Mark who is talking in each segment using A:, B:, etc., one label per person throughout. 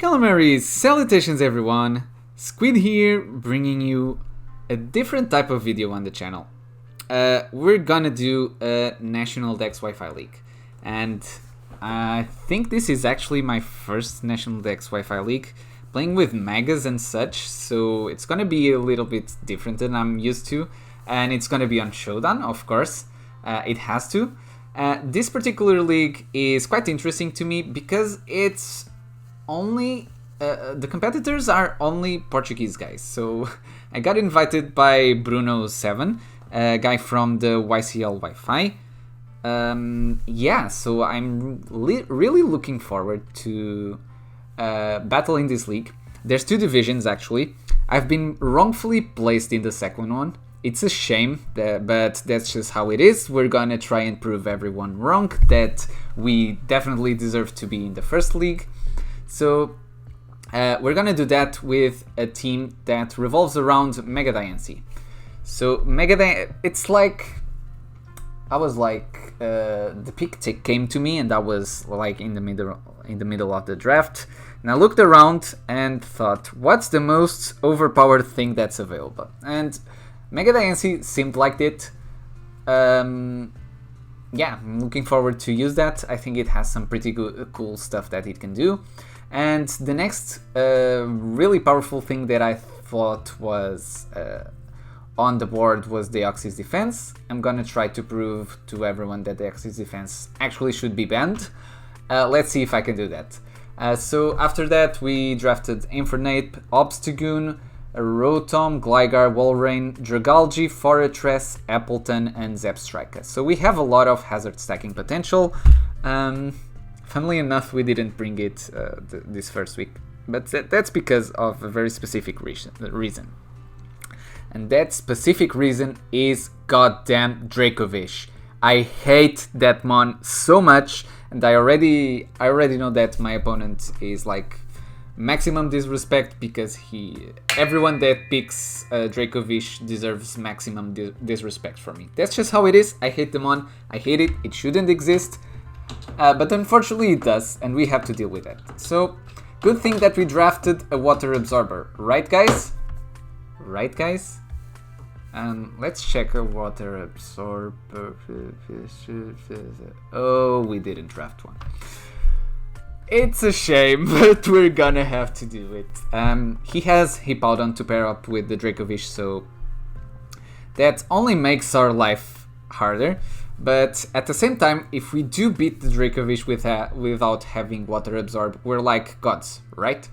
A: Calamari Salutations everyone, Squid here, bringing you a different type of video on the channel. We're gonna do a National Dex Wi-Fi league, and I think this is actually my first National Dex Wi-Fi league, playing with megas and such, so it's gonna be a little bit different than I'm used to, and it's gonna be on Showdown, of course. It has to. This particular league is quite interesting to me because it's only the competitors are only Portuguese guys. So I got invited by Bruno7, a guy from the YCL Wi-Fi. Yeah, so I'm really looking forward to battling this league. There's two divisions actually. I've been wrongfully placed in the second one. It's a shame, but that's just how it is. We're gonna try and prove everyone wrong, that we definitely deserve to be in the first league. So we're gonna do that with a team that revolves around Mega DNC. So it's like the pick tick came to me, and I was like in the middle of the draft, and I looked around and thought, what's the most overpowered thing that's available? And Mega DNC seemed like it. Yeah, I'm looking forward to use that. I think it has some pretty cool stuff that it can do. And the next really powerful thing that I thought was on the board was the Oxys defense. I'm gonna try to prove to everyone that the Oxys defense actually should be banned. Let's see if I can do that. So after that we drafted Infernape, Obstagoon, Rotom, Gligar, Walrein, Dragalge, Fortress, Appleton, and Zepstrika. So we have a lot of hazard stacking potential. Funnily enough, we didn't bring it this first week, but that's because of a very specific reason. And that specific reason is goddamn Dracovish. I hate that mon so much, and I already know that my opponent is like maximum disrespect because everyone that picks Dracovish deserves maximum disrespect from me. That's just how it is. I hate the mon. I hate it. It shouldn't exist. But unfortunately it does, and we have to deal with it. So, good thing that we drafted a water absorber, right guys? Right guys? Let's check a water absorber. Oh, we didn't draft one. It's a shame, but we're gonna have to do it. He has Hippowdon to pair up with the Dracovish, so that only makes our life harder. But at the same time, if we do beat the Dracovish without having water absorb, we're like gods, right?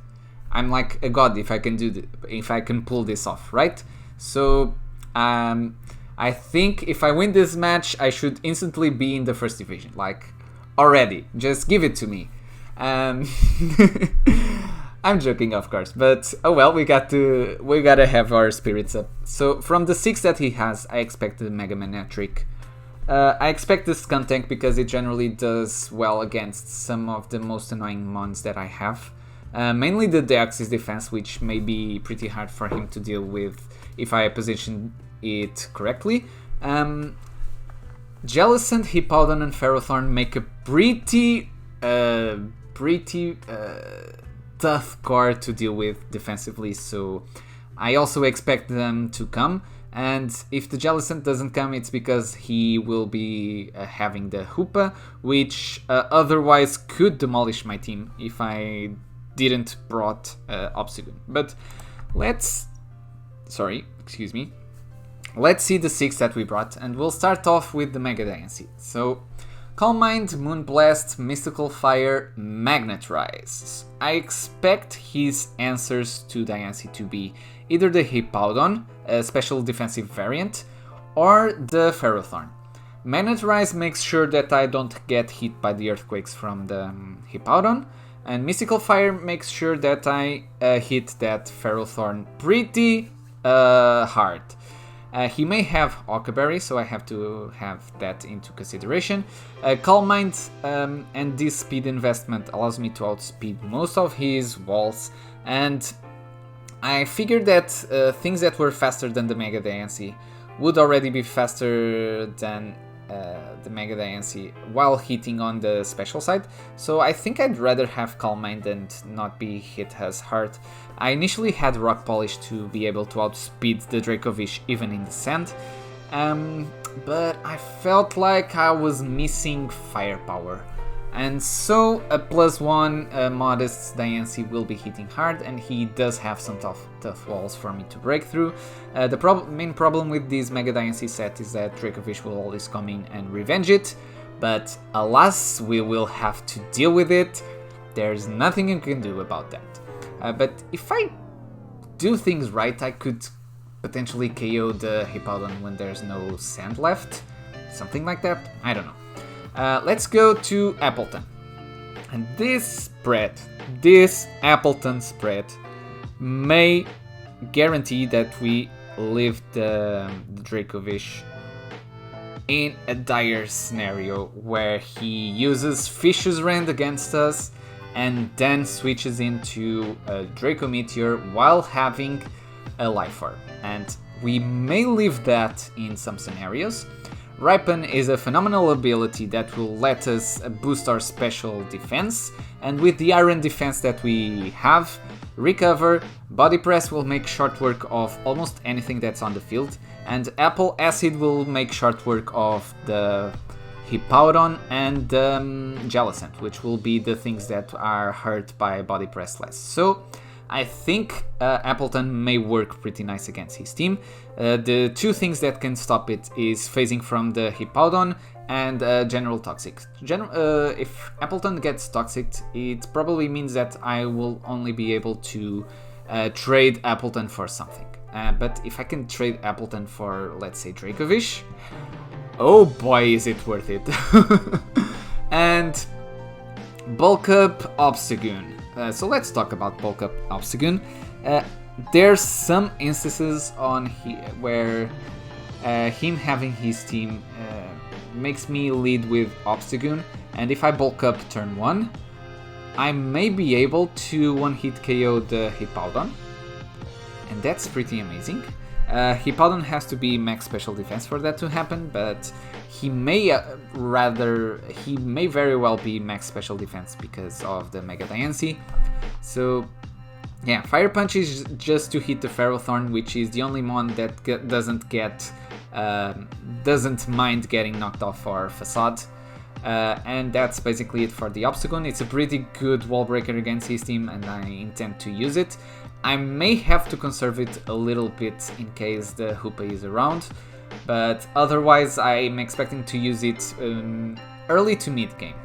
A: I'm like a god if I can pull this off, right? So I think if I win this match, I should instantly be in the first division, like already. Just give it to me. I'm joking, of course, but oh well, we gotta have our spirits up. So from the 6 that he has, I expect the Mega Manectric. I expect the Skuntank because it generally does well against some of the most annoying mons that I have. Mainly the Deoxys defense, which may be pretty hard for him to deal with if I position it correctly. Jellicent, Hippowdon, and Ferrothorn make a pretty tough card to deal with defensively, so I also expect them to come. And if the Jellicent doesn't come, it's because he will be having the Hoopa, which otherwise could demolish my team if I didn't brought Obstagoon. But let's see the 6 that we brought, and we'll start off with the Mega DNC. So Calm Mind, Moonblast, Mystical Fire, Magnetize. I expect his answers to DNC to be either the Hippowdon, a special defensive variant, or the Ferrothorn. Magnetize makes sure that I don't get hit by the earthquakes from the Hippowdon, and Mystical Fire makes sure that I hit that Ferrothorn pretty hard. He may have Huckleberry, so I have to have that into consideration. Calm Mind and this speed investment allows me to outspeed most of his walls, and I figured that things that were faster than the Mega DNC would already be faster than the Mega Diancie while hitting on the special side. So I think I'd rather have Calm Mind and not be hit as hard. I initially had Rock Polish to be able to outspeed the Dracovish even in the sand, but I felt like I was missing firepower. And so a +1 modest Diancie will be hitting hard, and he does have some tough walls for me to break through. The main problem with this Mega Diancie set is that Dracovish will always come in and revenge it, but alas, we will have to deal with it. There's nothing you can do about that. But if I do things right, I could potentially KO the Hippowdon when there's no sand left. Something like that, I don't know. Let's go to Appleton. And this Appleton spread may guarantee that we leave the Dracovish in a dire scenario where he uses Fish's Rend against us and then switches into a Draco Meteor while having a Life Orb. And we may leave that in some scenarios. Ripen is a phenomenal ability that will let us boost our special defense, and with the iron defense that we have, Recover, Body Press will make short work of almost anything that's on the field, and Apple Acid will make short work of the Hippowdon and Jellicent, which will be the things that are hurt by Body Press less. So I think Appleton may work pretty nice against his team. The two things that can stop it is phasing from the Hippowdon and General Toxic. If Appleton gets Toxic, it probably means that I will only be able to trade Appleton for something. But if I can trade Appleton for, let's say, Dracovish, oh boy, is it worth it. And Bulk Up Obstagoon. So let's talk about Bulk Up Obstagoon. There's some instances on where him having his team makes me lead with Obstagoon, and if I bulk up turn 1, I may be able to one-hit KO the Hippowdon, and that's pretty amazing. Hippowdon has to be max special defense for that to happen, but he may very well be max special defense because of the Mega Diancie. So yeah, Fire Punch is just to hit the Ferrothorn, which is the only mon that doesn't mind getting knocked off our Facade. And that's basically it for the Obstagoon. It's a pretty good wall breaker against his team, and I intend to use it. I may have to conserve it a little bit in case the Hoopa is around, but otherwise I'm expecting to use it early to mid game.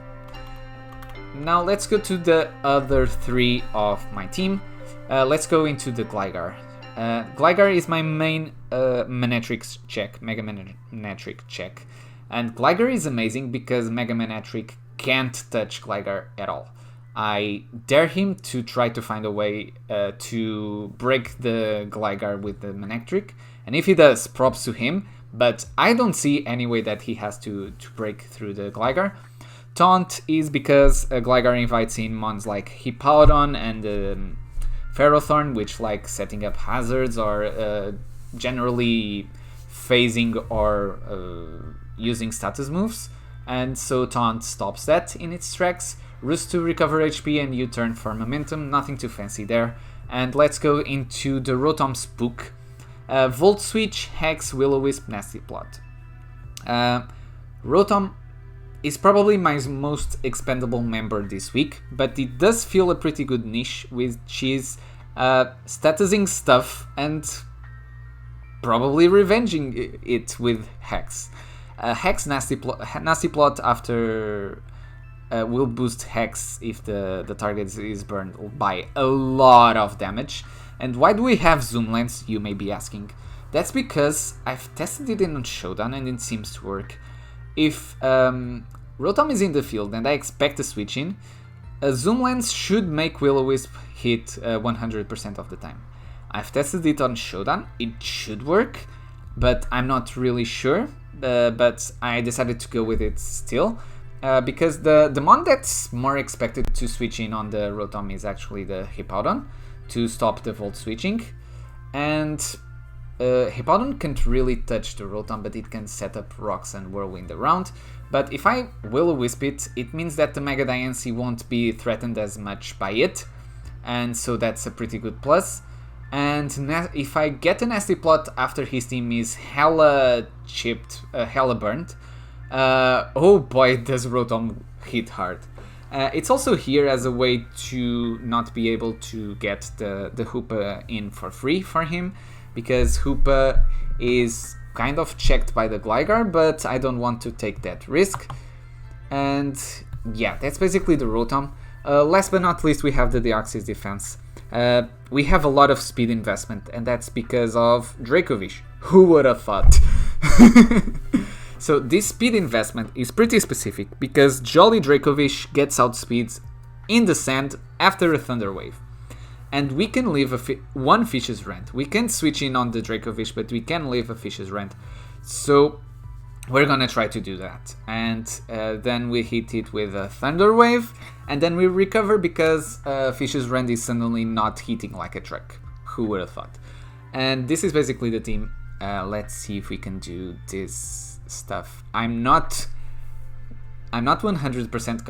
A: Now let's go to the other three of my team. Let's go into the Gligar. Gligar is my main Mega Manectric check. And Gligar is amazing because Mega Manectric can't touch Gligar at all. I dare him to try to find a way to break the Gligar with the Manectric, and if he does, props to him, but I don't see any way that he has to break through the Gligar. Taunt is because Gligar invites in mons like Hippowdon and Ferrothorn, which like setting up hazards or generally phasing or using status moves, and so Taunt stops that in its tracks. Roost to recover HP and U-turn for momentum, nothing too fancy there. And let's go into the Rotom Spook. Volt Switch, Hex, Will-O-Wisp, Nasty Plot. Rotom is probably my most expendable member this week, but it does feel a pretty good niche, which is statusing stuff and probably revenging it with Hex. Hex Nasty Plot after will boost Hex if the target is burned by a lot of damage. And why do we have Zoom Lens, you may be asking? That's because I've tested it in Showdown and it seems to work. If Rotom is in the field and I expect a switch in, a Zoom Lens should make Will-O-Wisp hit 100% of the time. I've tested it on Showdown, it should work, but I'm not really sure. But I decided to go with it still, because the mon that's more expected to switch in on the Rotom is actually the Hippowdon, to stop the Volt switching. And Hippowdon can't really touch the Rotom, but it can set up rocks and Whirlwind around. But if I Will-O-Wisp it, it means that the Mega Diancie won't be threatened as much by it, and so that's a pretty good plus. And if I get a Nasty Plot after his team is hella chipped, hella burnt, oh boy, does Rotom hit hard. It's also here as a way to not be able to get the Hoopa in for free for him, because Hoopa is kind of checked by the Gligar, but I don't want to take that risk. And yeah, that's basically the Rotom. Last but not least, we have the Deoxys defense. We have a lot of speed investment, and that's because of Dracovish. Who would have thought? So this speed investment is pretty specific, because Jolly Dracovish gets outspeeds in the sand after a Thunder Wave. And we can leave one Fish's Rant. We can switch in on the Dracovish, but we can leave a Fish's Rant. So we're gonna try to do that. And then we hit it with a Thunder Wave, and then we recover because Fish's Rant is suddenly not hitting like a truck. Who would have thought? And this is basically the team. Let's see if we can do this stuff. I'm not 100%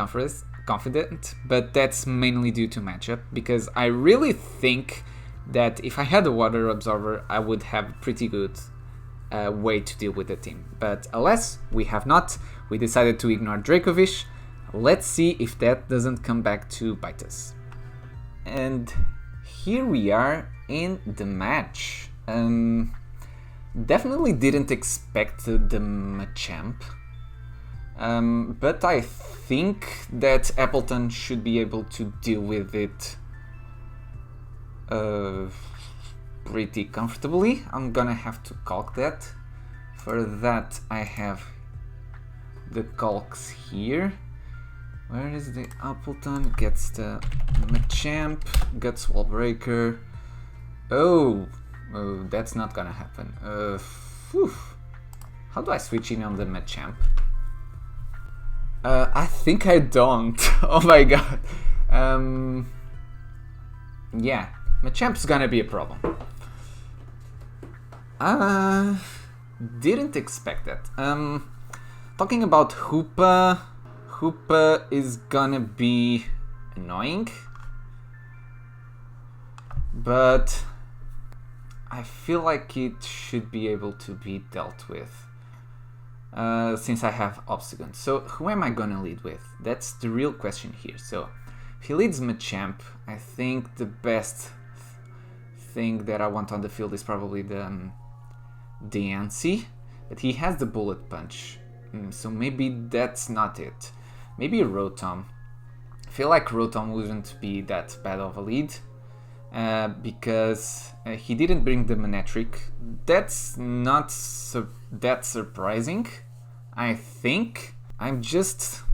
A: confident, but that's mainly due to matchup, because I really think that if I had a Water Absorber, I would have a pretty good way to deal with the team. But alas, we have not. We decided to ignore Dracovish. Let's see if that doesn't come back to bite us. And here we are in the match. Definitely didn't expect the Machamp. But I think that Appleton should be able to deal with it pretty comfortably. I'm gonna have to calc that. For that I have the calcs here. Where is the Appleton? Gets the Machamp, Guts Wall Breaker. Oh, that's not gonna happen. How do I switch in on the Machamp? I think I don't. Oh my god. Yeah, Machamp's gonna be a problem. Didn't expect that. Talking about Hoopa, Hoopa is gonna be annoying, but I feel like it should be able to be dealt with. Since I have Obstagoon. So who am I gonna lead with? That's the real question here. So if he leads Machamp, I think the best thing that I want on the field is probably the Diancie, but he has the Bullet Punch, so maybe that's not it. Maybe Rotom. I feel like Rotom wouldn't be that bad of a lead, because he didn't bring the Manectric. That's not that surprising, I think. I'm just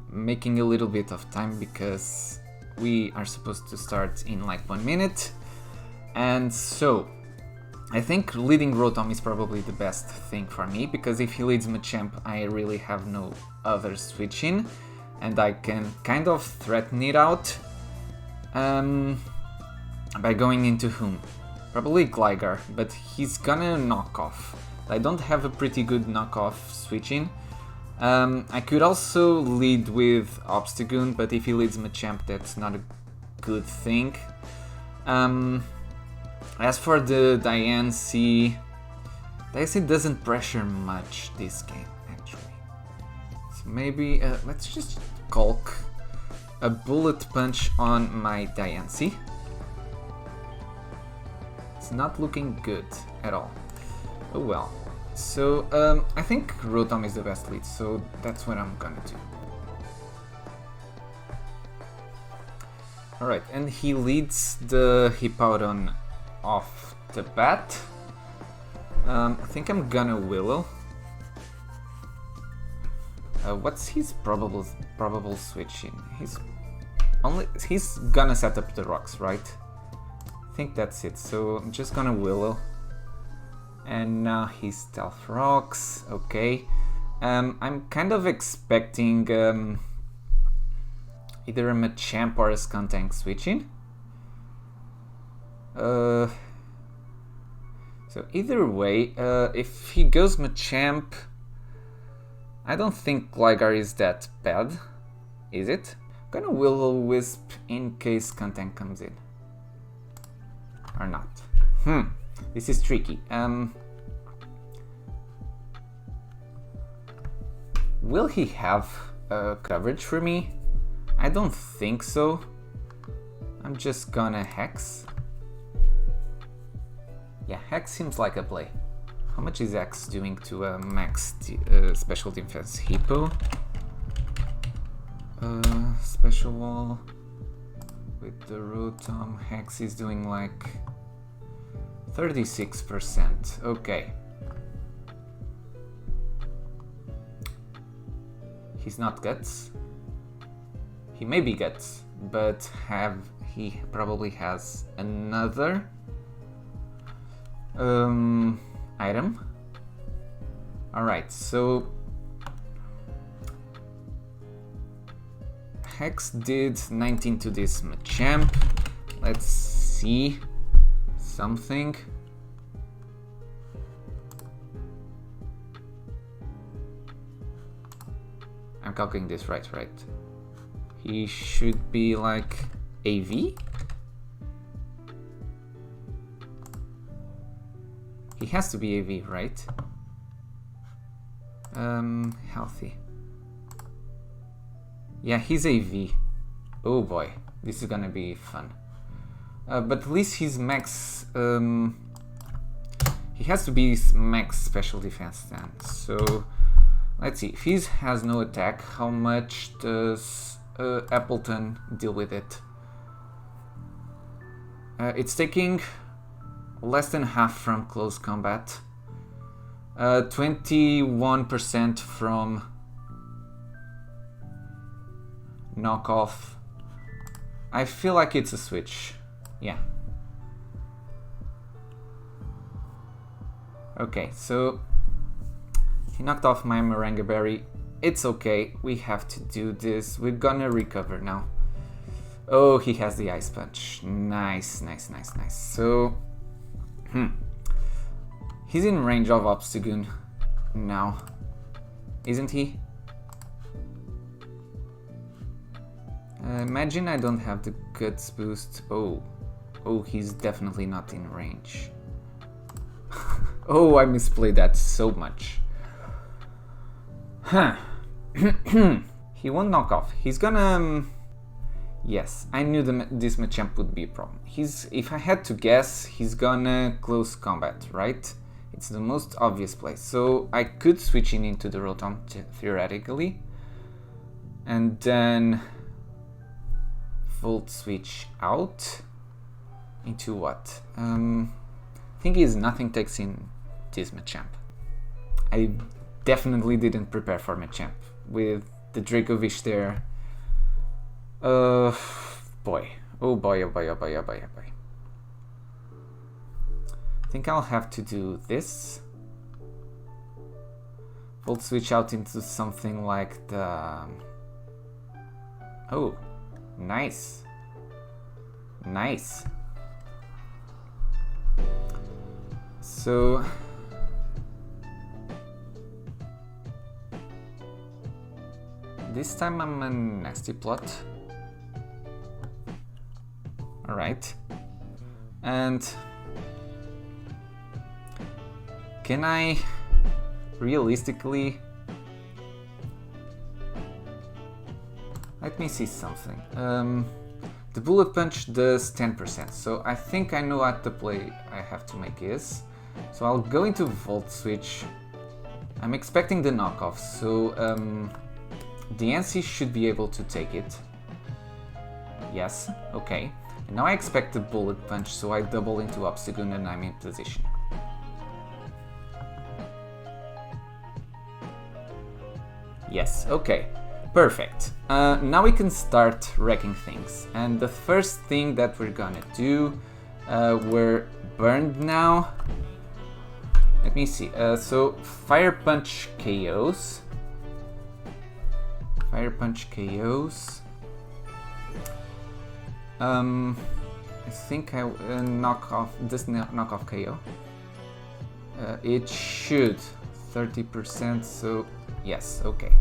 A: making a little bit of time because we are supposed to start in like 1 minute, and so I think leading Rotom is probably the best thing for me, because if he leads Machamp I really have no other switch in, and I can kind of threaten it out by going into whom? Probably Gligar, but he's gonna knock off. I don't have a pretty good knockoff switch in. I could also lead with Obstagoon, but if he leads Machamp that's not a good thing. As for the Diancie doesn't pressure much this game, actually. So maybe let's just calc a Bullet Punch on my Diancie. It's not looking good at all. Oh well. So I think Rotom is the best lead, so that's what I'm gonna do. Alright, and he leads the Hippowdon off the bat. I think I'm gonna Willow. What's his probable switch in? He's gonna set up the rocks, right? I think that's it. So I'm just gonna Willow. And now he Stealth Rocks. Okay. I'm kind of expecting either a Machamp or a Skuntank switching. So either way, if he goes Machamp, I don't think Gligar is that bad, is it? I'm gonna Will-O-Wisp in case Content comes in. Or not. This is tricky. Will he have coverage for me? I don't think so. I'm just gonna Hex. Yeah, Hex seems like a play. How much is X doing to a max special defense? Hippo. Special wall. With the Rotom, Hex is doing like 36%. Okay. He's not Guts. He may be Guts, but he probably has another item. Alright, so Hex did 19 to this Machamp. Let's see something. I'm calculating this right? He should be like AV? He has to be AV, right? Healthy. Yeah, he's AV. Oh boy, this is gonna be fun. But at least he's max... he has to be max special defense then. So, let's see. If he has no attack, how much does Appleton deal with it? It's taking less than half from close combat. 21% from knockoff. I feel like it's a switch. Yeah. Okay, so he knocked off my Moringa Berry. It's okay, we have to do this. We're gonna recover now. Oh, he has the Ice Punch. Nice. So, he's in range of Obstagoon now, isn't he? Imagine I don't have the Guts boost. Oh, he's definitely not in range. Oh, I misplayed that so much. Huh. He won't knock off. He's gonna... Yes, I knew this Machamp would be a problem. If I had to guess, he's gonna close combat, right? It's the most obvious play. So I could switch in into the Rotom theoretically. And then Volt switch out into what? I think is nothing takes in this Machamp. I definitely didn't prepare for Machamp with the Dracovish there. Boy. Oh boy. I think I'll have to do this. Volt switch out into something like the... Oh, nice. So... this time I'm a nasty plot. Alright. And... can I realistically... let me see something. The Bullet Punch does 10%, so I think I know what the play I have to make is. So I'll go into Volt Switch. I'm expecting the knockoff, so the NC should be able to take it. Yes, okay. And now I expect the Bullet Punch, so I double into Obstagoon and I'm in position. Yes, okay. Perfect. Now we can start wrecking things. And the first thing that we're gonna do, we're burned now. Let me see. So Fire Punch KOs. I think I knock off this knockoff KO. It should 30%, so yes, okay.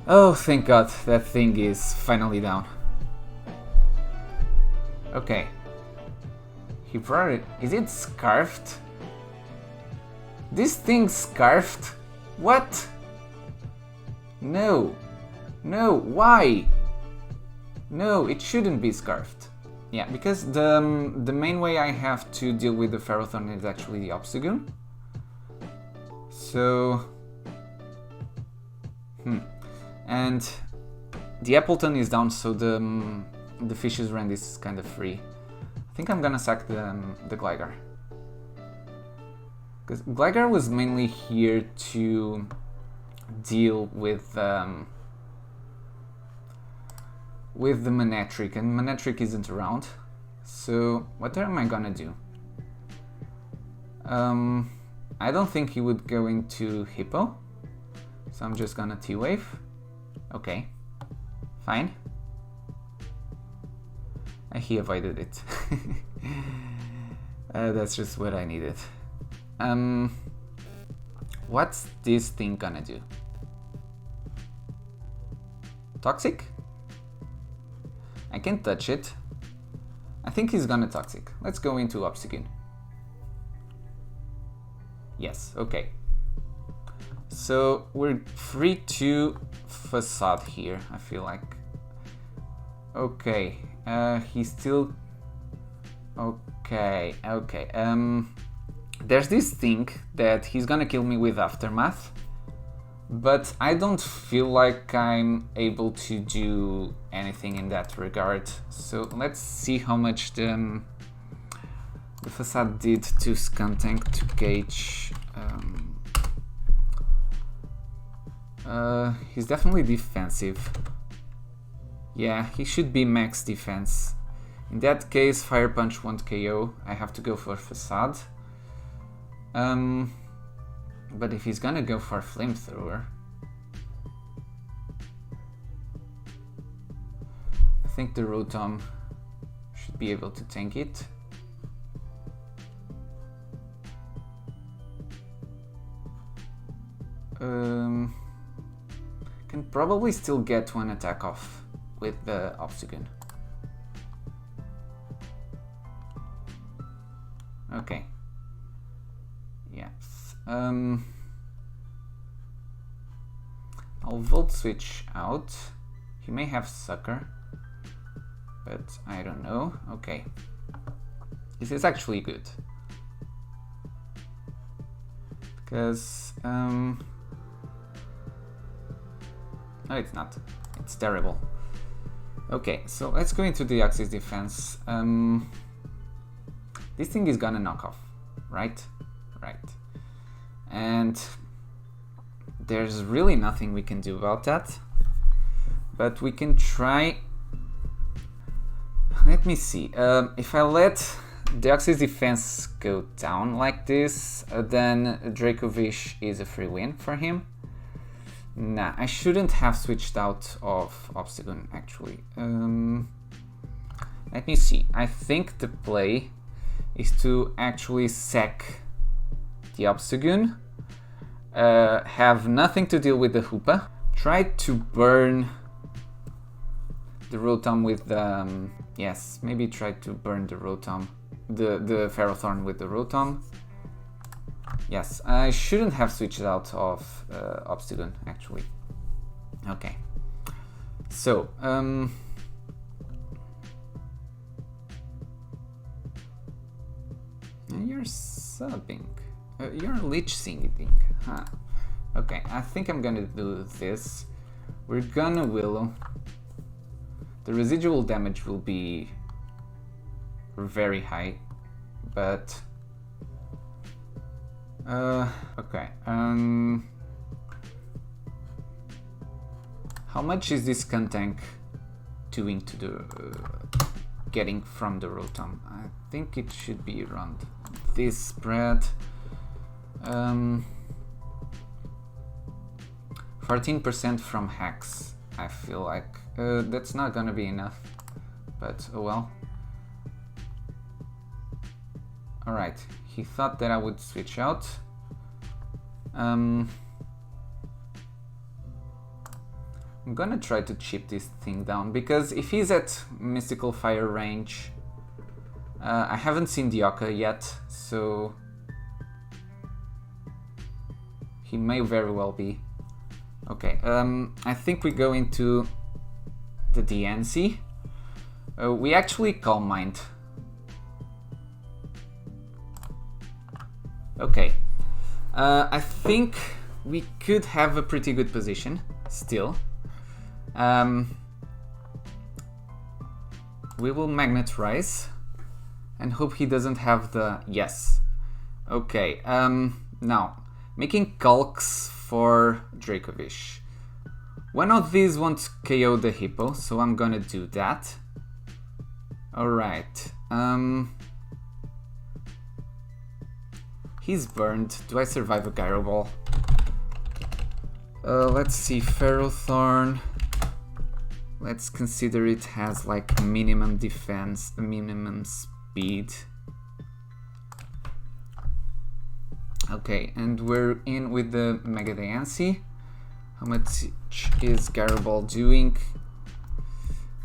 A: Oh, thank God, that thing is finally down. Okay. He brought it. Is it scarfed? This thing's scarfed? What? No. No, why? No, it shouldn't be scarfed. Yeah, because the main way I have to deal with the Ferrothorn is actually the Obstagoon. So... And the Appleton is down, so the Fish's Rend is kind of free. I think I'm gonna sack the Gligar. Because Gligar was mainly here to deal with the Manectric, and Manectric isn't around. So what am I gonna do? I don't think he would go into Hippo, so I'm just gonna T-Wave. Okay, fine. He avoided it. That's just what I needed. What's this thing gonna do? Toxic? I can't touch it. I think he's gonna Toxic. Let's go into Obstagoon. Yes, okay. So we're free to Facade here, I feel like. Okay, he's still... Okay. There's this thing that he's gonna kill me with Aftermath, but I don't feel like I'm able to do anything in that regard. So let's see how much the Facade did to Skuntank to gauge. He's definitely defensive. Yeah, he should be max defense. In that case, Fire Punch won't KO. I have to go for Facade. But if he's gonna go for Flamethrower, I think the Rotom should be able to tank it. Can probably still get one attack off with the Obstagoon. Okay. Yes. I'll Volt Switch out. He may have Sucker, but I don't know. Okay. This is actually good. Because no, it's not. It's terrible. Okay, so let's go into the Axis defense. This thing is gonna knock off, right? Right. And there's really nothing we can do about that. But we can try... Let me see. If I let the Axis defense go down like this, then Dracovish is a free win for him. Nah, I shouldn't have switched out of Obstagoon, actually. Let me see. I think the play is to actually sack the Obstagoon, have nothing to deal with the Hoopa, try to burn the Rotom with the... yes, maybe try to burn the Rotom, the Ferrothorn with the Rotom. Yes, I shouldn't have switched out of Obstagoon, actually. Okay. So, you're subbing. You're Leech Singing. Huh. Okay, I think I'm gonna do this. We're gonna Willow. The residual damage will be very high, but... okay. How much is this Skuntank doing to the getting from the Rotom? I think it should be around this spread. 14% from hacks. I feel like that's not gonna be enough, but oh well. Alright, he thought that I would switch out. I'm gonna try to chip this thing down, because if he's at Mystical Fire range, I haven't seen the Oka yet, so he may very well be. Okay, I think we go into the DNC. We actually Calm Mind. Okay, I think we could have a pretty good position still. We will Magnet Rise and hope he doesn't have the... Yes. Okay, now, making Calcs for Dracovish. One of these won't KO the Hippo, so I'm gonna do that. Alright, he's burned. Do I survive a Gyro Ball? Let's see, Ferrothorn. Let's consider it has like minimum defense, minimum speed. Okay, and we're in with the Mega Diancie. How much is Gyro Ball doing?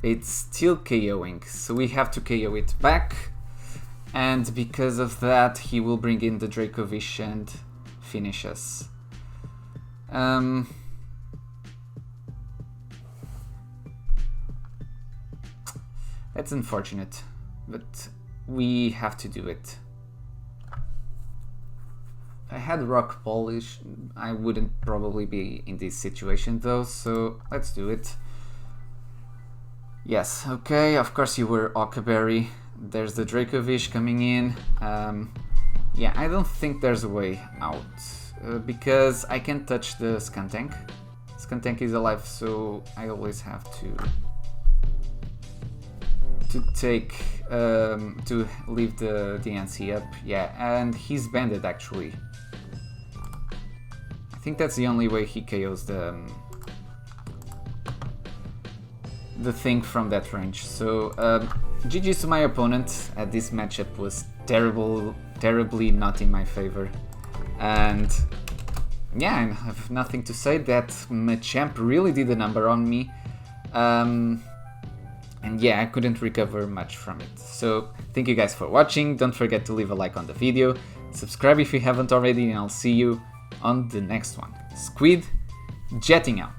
A: It's still KOing, so we have to KO it back. And because of that, he will bring in the Dracovish and finish us. That's unfortunate, but we have to do it. If I had Rock Polish, I wouldn't probably be in this situation though, so let's do it. Yes, okay, of course you were Okaberry. There's the Dracovish coming in. Yeah, I don't think there's a way out, because I can't touch the Skuntank. Skuntank is alive, so I always have to leave the DNC up. Yeah, and he's banded actually. I think that's the only way he KOs the thing from that range. So GG's to my opponent. This matchup was terribly not in my favor, and yeah, I have nothing to say. That Machamp really did a number on me, and yeah, I couldn't recover much from it. So thank you guys for watching. Don't forget to leave a like on the video, subscribe if you haven't already, and I'll see you on the next one. Squid jetting out.